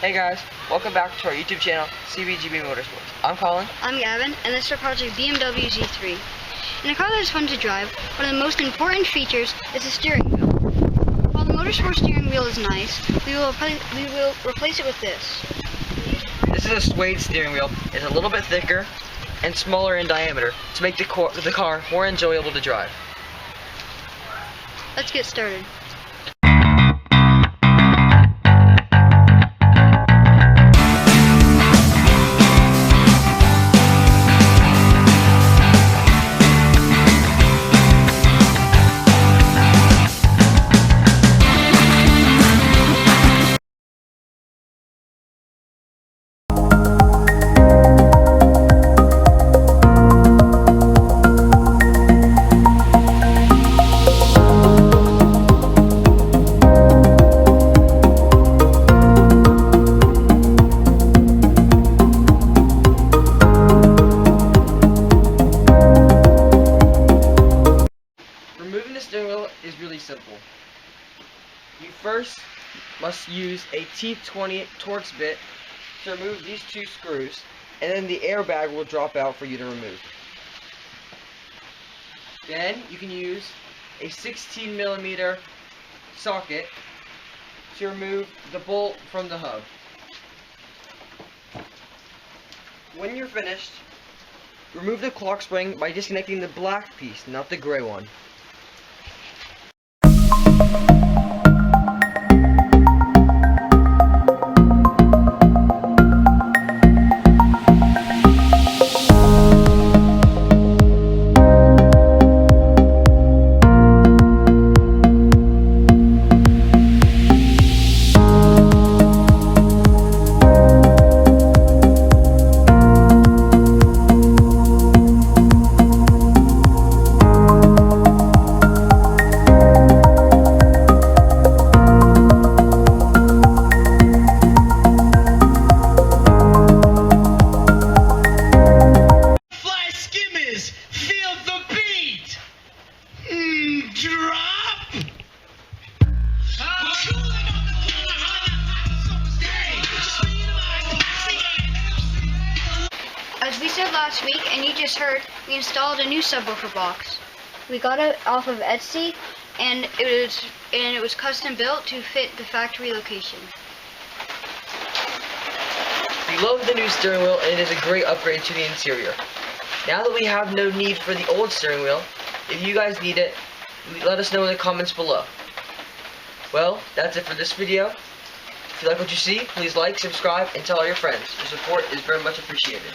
Hey guys, welcome back to our YouTube channel, CBGB Motorsports. I'm Colin. I'm Gavin, and this is our project BMW Z3. In a car that is fun to drive, one of the most important features is the steering wheel. While the Motorsport steering wheel is nice, we will replace it with this. This is a suede steering wheel. It's a little bit thicker and smaller in diameter to make the car more enjoyable to drive. Let's get started. Removing the steering wheel is really simple. You first must use a T20 Torx bit to remove these two screws, and then the airbag will drop out for you to remove. Then you can use a 16mm socket to remove the bolt from the hub. When you're finished, remove the clock spring by disconnecting the black piece, not the gray one. As we said last week, and you just heard, we installed a new subwoofer box. We got it off of Etsy, and it was custom built to fit the factory location. We love the new steering wheel, and it is a great upgrade to the interior. Now that we have no need for the old steering wheel, if you guys need it, let us know in the comments below. Well, that's it for this video. If you like what you see, please like, subscribe, and tell all your friends. Your support is very much appreciated.